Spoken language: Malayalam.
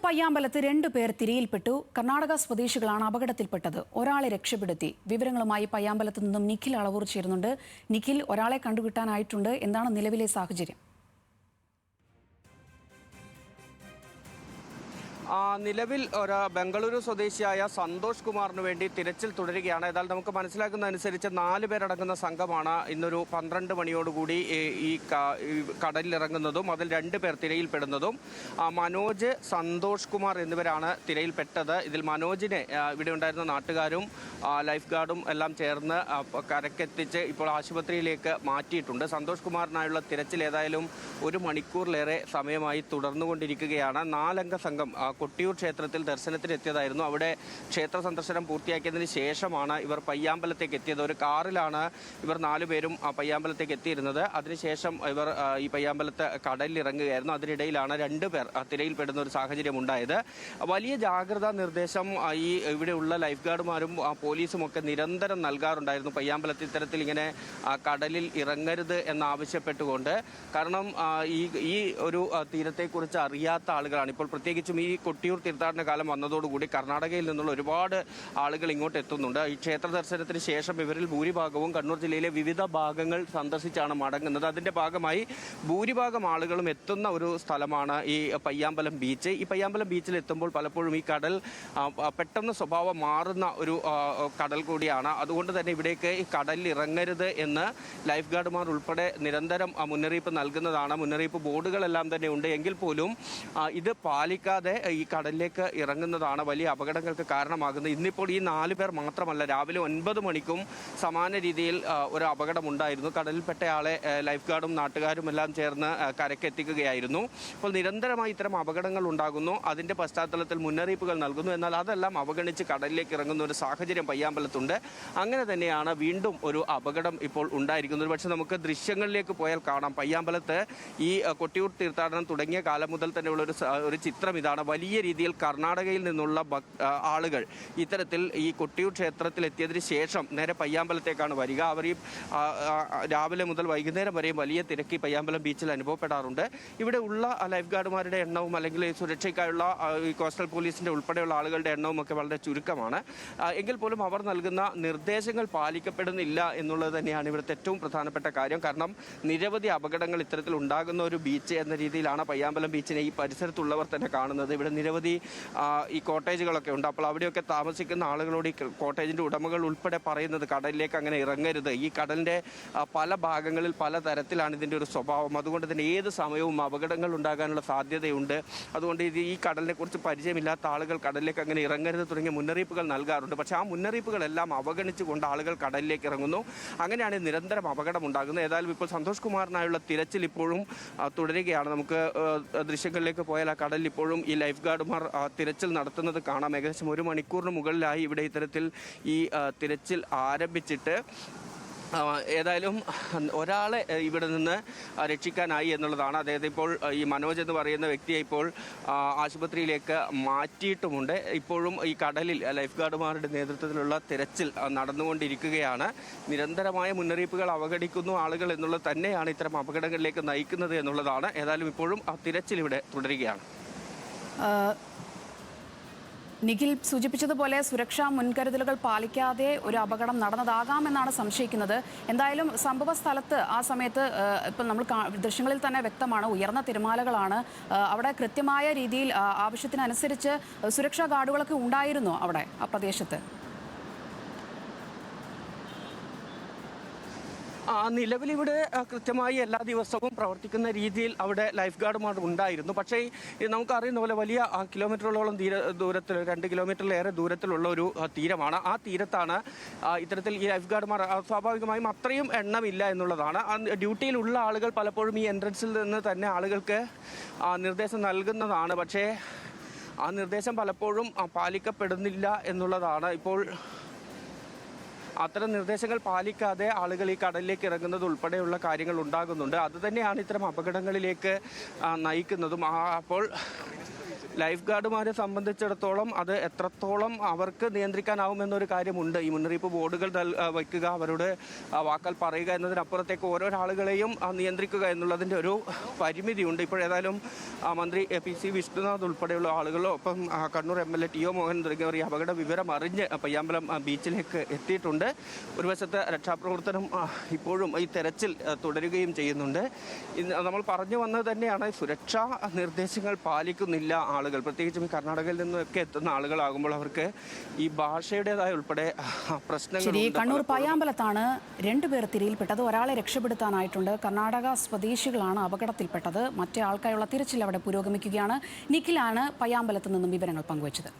പയ്യാമ്പലത്ത് 2 പേർ തിരയിൽപ്പെട്ടു. കർണാടക സ്വദേശികളാണ് അപകടത്തിൽപ്പെട്ടത്. ഒരാളെ രക്ഷപ്പെടുത്തി. വിവരങ്ങളുമായി പയ്യാമ്പലത്ത് നിന്നും നിഖിൽ അളവൂർ ചേരുന്നുണ്ട്. നിഖിൽ, ഒരാളെ കണ്ടുകിട്ടാനായിട്ടുണ്ട്. എന്താണ് നിലവിലെ സാഹചര്യം? നിലവിൽ ഒരു ബംഗളൂരു സ്വദേശിയായ സന്തോഷ് കുമാറിന് വേണ്ടി തിരച്ചിൽ തുടരുകയാണ്. എന്നാൽ നമുക്ക് മനസ്സിലാക്കുന്നതനുസരിച്ച് 4 പേരടങ്ങുന്ന സംഘമാണ് ഇന്നൊരു 12 മണിയോടുകൂടി ഈ കടലിലിറങ്ങുന്നതും അതിൽ 2 പേർ തിരയിൽപ്പെടുന്നതും. മനോജ്, സന്തോഷ് കുമാർ എന്നിവരാണ് തിരയിൽപ്പെട്ടത്. ഇതിൽ മനോജിനെ ഇവിടെ ഉണ്ടായിരുന്ന നാട്ടുകാരും ലൈഫ് ഗാർഡും എല്ലാം ചേർന്ന് കരക്കെത്തിച്ച് ഇപ്പോൾ ആശുപത്രിയിലേക്ക് മാറ്റിയിട്ടുണ്ട്. സന്തോഷ് കുമാറിനായുള്ള തിരച്ചിൽ ഏതായാലും 1 മണിക്കൂറിലേറെ സമയമായി തുടർന്നുകൊണ്ടിരിക്കുകയാണ്. 4 അംഗ സംഘം കൊട്ടിയൂർ ക്ഷേത്രത്തിൽ ദർശനത്തിനെത്തിയതായിരുന്നു. അവിടെ ക്ഷേത്ര സന്ദർശനം പൂർത്തിയാക്കിയതിന് ശേഷമാണ് ഇവർ പയ്യാമ്പലത്തേക്ക് എത്തിയത്. ഒരു കാറിലാണ് ഇവർ 4 പേരും പയ്യാമ്പലത്തേക്ക് എത്തിയിരുന്നത്. അതിനുശേഷം ഇവർ ഈ പയ്യാമ്പലത്ത് കടലിൽ ഇറങ്ങുകയായിരുന്നു. അതിനിടയിലാണ് 2 പേർ തിരയിൽപ്പെടുന്ന ഒരു സാഹചര്യം ഉണ്ടായത്. വലിയ ജാഗ്രതാ നിർദ്ദേശം ഈ ഇവിടെയുള്ള ലൈഫ് ഗാർഡുമാരും പോലീസും ഒക്കെ നിരന്തരം നൽകാറുണ്ടായിരുന്നു. പയ്യാമ്പലത്ത് ഇത്തരത്തിൽ ഇങ്ങനെ കടലിൽ ഇറങ്ങരുത് എന്നാവശ്യപ്പെട്ടുകൊണ്ട്. കാരണം ഈ ഒരു തീരത്തെക്കുറിച്ച് അറിയാത്ത ആളുകളാണ് ഇപ്പോൾ, പ്രത്യേകിച്ചും ഈ കൊട്ടിയൂർ തീർത്ഥാടന കാലം വന്നതോടുകൂടി കർണാടകയിൽ നിന്നുള്ള ഒരുപാട് ആളുകൾ ഇങ്ങോട്ട് എത്തുന്നുണ്ട്. ഈ ക്ഷേത്ര ദർശനത്തിന് ശേഷം ഇവരിൽ ഭൂരിഭാഗവും കണ്ണൂർ ജില്ലയിലെ വിവിധ ഭാഗങ്ങൾ സന്ദർശിച്ചാണ് മടങ്ങുന്നത്. അതിൻ്റെ ഭാഗമായി ഭൂരിഭാഗം ആളുകളും എത്തുന്ന ഒരു സ്ഥലമാണ് ഈ പയ്യാമ്പലം ബീച്ച്. ഈ പയ്യാമ്പലം ബീച്ചിൽ എത്തുമ്പോൾ പലപ്പോഴും ഈ കടൽ പെട്ടെന്ന് സ്വഭാവം മാറുന്ന ഒരു കടൽ കൂടിയാണ്. അതുകൊണ്ട് തന്നെ ഇവിടേക്ക് ഈ കടലിൽ ഇറങ്ങരുത് എന്ന് ലൈഫ് ഗാർഡുമാർ ഉൾപ്പെടെ നിരന്തരം മുന്നറിയിപ്പ് നൽകുന്നതാണ്. മുന്നറിയിപ്പ് ബോർഡുകളെല്ലാം തന്നെ ഉണ്ട്. എങ്കിൽ പോലും ഇത് പാലിക്കാതെ ഈ കടലിലേക്ക് ഇറങ്ങുന്നതാണ് വലിയ അപകടങ്ങൾക്ക് കാരണമാകുന്നത്. ഇന്നിപ്പോൾ ഈ 4 പേർ മാത്രമല്ല, രാവിലെ 9 മണിക്കും സമാന രീതിയിൽ ഒരു അപകടമുണ്ടായിരുന്നു. കടലിൽപ്പെട്ടയാളെ ലൈഫ് ഗാർഡും നാട്ടുകാരും എല്ലാം ചേർന്ന് കരക്കെത്തിക്കുകയായിരുന്നു. അപ്പോൾ നിരന്തരമായി ഇത്തരം അപകടങ്ങൾ ഉണ്ടാകുന്നു. അതിൻ്റെ പശ്ചാത്തലത്തിൽ മുന്നറിയിപ്പുകൾ നൽകുന്നു. എന്നാൽ അതെല്ലാം അവഗണിച്ച് കടലിലേക്ക് ഇറങ്ങുന്ന ഒരു സാഹചര്യം പയ്യാമ്പലത്തുണ്ട്. അങ്ങനെ തന്നെയാണ് വീണ്ടും ഒരു അപകടം ഇപ്പോൾ ഉണ്ടായിരിക്കുന്നത്. പക്ഷേ നമുക്ക് ദൃശ്യങ്ങളിലേക്ക് പോയാൽ കാണാം. പയ്യാമ്പലത്ത് ഈ കൊട്ടിയൂർ തീർത്ഥാടനം തുടങ്ങിയ കാലം മുതൽ തന്നെയുള്ള ഒരു ചിത്രം ഇതാണ്. വലിയ രീതിയിൽ കർണാടകയിൽ നിന്നുള്ള ആളുകൾ ഇത്തരത്തിൽ ഈ കൊട്ടിയൂർ ക്ഷേത്രത്തിൽ എത്തിയതിന് ശേഷം നേരെ പയ്യാമ്പലത്തേക്കാണ് വരിക. അവർ ഈ രാവിലെ മുതൽ വൈകുന്നേരം വരെയും വലിയ തിരക്ക് പയ്യാമ്പലം ബീച്ചിൽ അനുഭവപ്പെടാറുണ്ട്. ഇവിടെ ഉള്ള ലൈഫ് ഗാർഡുമാരുടെ എണ്ണവും അല്ലെങ്കിൽ സുരക്ഷയ്ക്കായുള്ള ഈ കോസ്റ്റൽ പോലീസിൻ്റെ ഉൾപ്പെടെയുള്ള ആളുകളുടെ എണ്ണവും ഒക്കെ വളരെ ചുരുക്കമാണ്. എങ്കിൽ പോലും അവർ നൽകുന്ന നിർദ്ദേശങ്ങൾ പാലിക്കപ്പെടുന്നില്ല എന്നുള്ളത് തന്നെയാണ് ഇവിടുത്തെ ഏറ്റവും പ്രധാനപ്പെട്ട കാര്യം. കാരണം നിരവധി അപകടങ്ങൾ ഇത്തരത്തിൽ ഉണ്ടാകുന്ന ഒരു ബീച്ച് എന്ന രീതിയിലാണ് പയ്യാമ്പലം ബീച്ചിനെ ഈ പരിസരത്തുള്ളവർ തന്നെ കാണുന്നത്. ഇവിടെ നിരവധി ഈ കോട്ടേജുകളൊക്കെ ഉണ്ട്. അപ്പോൾ അവിടെയൊക്കെ താമസിക്കുന്ന ആളുകളോട് ഈ കോട്ടേജിൻ്റെ ഉടമകൾ ഉൾപ്പെടെ പറയുന്നത് കടലിലേക്ക് അങ്ങനെ ഇറങ്ങരുത്. ഈ കടലിൻ്റെ പല ഭാഗങ്ങളിൽ പല തരത്തിലാണ് ഇതിൻ്റെ ഒരു സ്വഭാവം. അതുകൊണ്ട് തന്നെ ഏത് സമയവും അപകടങ്ങൾ ഉണ്ടാകാനുള്ള സാധ്യതയുണ്ട്. അതുകൊണ്ട് ഈ കടലിനെ കുറിച്ച് പരിചയമില്ലാത്ത ആളുകൾ കടലിലേക്ക് അങ്ങനെ ഇറങ്ങരുത് തുടങ്ങിയ മുന്നറിയിപ്പുകൾ നൽകാറുണ്ട്. പക്ഷേ ആ മുന്നറിയിപ്പുകളെല്ലാം അവഗണിച്ചുകൊണ്ട് ആളുകൾ കടലിലേക്ക് ഇറങ്ങുന്നു. അങ്ങനെയാണ് നിരന്തരം അപകടം ഉണ്ടാകുന്നത്. ഏതായാലും ഇപ്പോൾ സന്തോഷ് കുമാറിനായുള്ള തിരച്ചിൽ ഇപ്പോഴും തുടരുകയാണ്. നമുക്ക് ദൃശ്യങ്ങളിലേക്ക് പോയാൽ ആ കടലിൽ ഇപ്പോഴും ഈ ലൈഫ് ഗാർഡുമാർ തിരച്ചിൽ നടത്തുന്നത് കാണാം. ഏകദേശം 1 മണിക്കൂറിന് മുകളിലായി ഇവിടെ ഇത്തരത്തിൽ ഈ തിരച്ചിൽ ആരംഭിച്ചിട്ട്. ഏതായാലും ഒരാളെ ഇവിടെ നിന്ന് രക്ഷിക്കാനായി എന്നുള്ളതാണ്. അതായത് ഇപ്പോൾ ഈ മനോജ് എന്ന് പറയുന്ന വ്യക്തിയെ ഇപ്പോൾ ആശുപത്രിയിലേക്ക് മാറ്റിയിട്ടുമുണ്ട്. ഇപ്പോഴും ഈ കടലിൽ ലൈഫ് ഗാർഡുമാരുടെ നേതൃത്വത്തിലുള്ള തിരച്ചിൽ നടന്നുകൊണ്ടിരിക്കുകയാണ്. നിരന്തരമായ മുന്നറിയിപ്പുകൾ അവഗണിക്കുന്നു ആളുകൾ എന്നുള്ളത് തന്നെയാണ് ഇത്തരം അപകടങ്ങളിലേക്ക് നയിക്കുന്നത് എന്നുള്ളതാണ്. ഏതായാലും ഇപ്പോഴും ആ തിരച്ചിൽ ഇവിടെ തുടരുകയാണ്. നിഖിൽ സൂചിപ്പിച്ചതുപോലെ സുരക്ഷാ മുൻകരുതലുകൾ പാലിക്കാതെ ഒരു അപകടം നടന്നതാകാമെന്നാണ് സംശയിക്കുന്നത്. എന്തായാലും സംഭവ സ്ഥലത്ത് ആ സമയത്ത് ഇപ്പം നമ്മൾ ദൃശ്യങ്ങളിൽ തന്നെ വ്യക്തമാണ്, ഉയർന്ന തിരമാലകളാണ്. അവിടെ കൃത്യമായ രീതിയിൽ ആവശ്യത്തിനനുസരിച്ച് സുരക്ഷാ ഗാർഡുകളൊക്കെ ഉണ്ടായിരുന്നു അവിടെ ആ പ്രദേശത്ത്. നിലവിലിവിടെ കൃത്യമായി എല്ലാ ദിവസവും പ്രവർത്തിക്കുന്ന രീതിയിൽ അവിടെ ലൈഫ് ഗാർഡുമാർ ഉണ്ടായിരുന്നു. പക്ഷേ നമുക്കറിയുന്ന പോലെ വലിയ കിലോമീറ്ററുകളോളം ദൂരത്തിൽ 2 കിലോമീറ്ററിലേറെ ദൂരത്തിലുള്ള ഒരു തീരമാണ്. ആ തീരത്താണ് ഇത്തരത്തിൽ ഈ ലൈഫ് ഗാർഡുമാർ സ്വാഭാവികമായും അത്രയും എണ്ണമില്ല എന്നുള്ളതാണ്. ഡ്യൂട്ടിയിലുള്ള ആളുകൾ പലപ്പോഴും ഈ എൻട്രൻസിൽ നിന്ന് തന്നെ ആളുകൾക്ക് നിർദ്ദേശം നൽകുന്നതാണ്. പക്ഷേ ആ നിർദ്ദേശം പലപ്പോഴും പാലിക്കപ്പെടുന്നില്ല എന്നുള്ളതാണ്. ഇപ്പോൾ അത്തരം നിർദ്ദേശങ്ങൾ പാലിക്കാതെ ആളുകൾ ഈ കടലിലേക്ക് ഇറങ്ങുന്നത് ഉൾപ്പെടെയുള്ള കാര്യങ്ങൾ ഉണ്ടാകുന്നുണ്ട്. അതുതന്നെയാണ് ഇത്തരം അപകടങ്ങളിലേക്ക് നയിക്കുന്നതും. അപ്പോൾ ലൈഫ് ഗാർഡുമാരെ സംബന്ധിച്ചിടത്തോളം അത് എത്രത്തോളം അവർക്ക് നിയന്ത്രിക്കാനാവുമെന്നൊരു കാര്യമുണ്ട്. ഈ മുന്നറിയിപ്പ് ബോർഡുകൾ വയ്ക്കുക, അവരുടെ വാക്കാൽ പറയുക എന്നതിനപ്പുറത്തേക്ക് ഓരോ ആളുകളെയും നിയന്ത്രിക്കുക എന്നുള്ളതിൻ്റെ ഒരു പരിമിതിയുണ്ട്. ഇപ്പോഴേതായാലും മന്ത്രി PC വിഷ്ണുനാഥ് ഉൾപ്പെടെയുള്ള ആളുകളൊപ്പം കണ്ണൂർ MLA TO മോഹൻ തുടങ്ങിയവർ ഈ അപകട വിവരം അറിഞ്ഞ് പയ്യാമ്പലം ബീച്ചിലേക്ക് എത്തിയിട്ടുണ്ട്. ഒരു വശത്ത് രക്ഷാപ്രവർത്തനം ഇപ്പോഴും ഈ തെരച്ചിൽ തുടരുകയും ചെയ്യുന്നുണ്ട്. നമ്മൾ പറഞ്ഞു വന്നത് തന്നെയാണ്, സുരക്ഷാ നിർദ്ദേശങ്ങൾ പാലിക്കുന്നില്ല ആളുകൾ, പ്രത്യേകിച്ചും ഈ കർണാടകയിൽ നിന്നൊക്കെ എത്തുന്ന ആളുകളാകുമ്പോൾ അവർക്ക് ഈ ഭാഷയുടേതായ ഉൾപ്പെടെ പ്രശ്നങ്ങൾ. കണ്ണൂർ പയ്യാമ്പലത്താണ് 2 പേർ തിരയിൽപ്പെട്ടത്. ഒരാളെ രക്ഷപ്പെടുത്താനായിട്ടുണ്ട്. കർണാടക സ്വദേശികളാണ് അപകടത്തിൽപ്പെട്ടത്. മറ്റേ ആൾക്കായുള്ള തിരച്ചിൽ അവിടെ പുരോഗമിക്കുകയാണ്. നിഖിലാണ് പയ്യാമ്പലത്ത് നിന്നും വിവരങ്ങൾ പങ്കുവച്ചത്.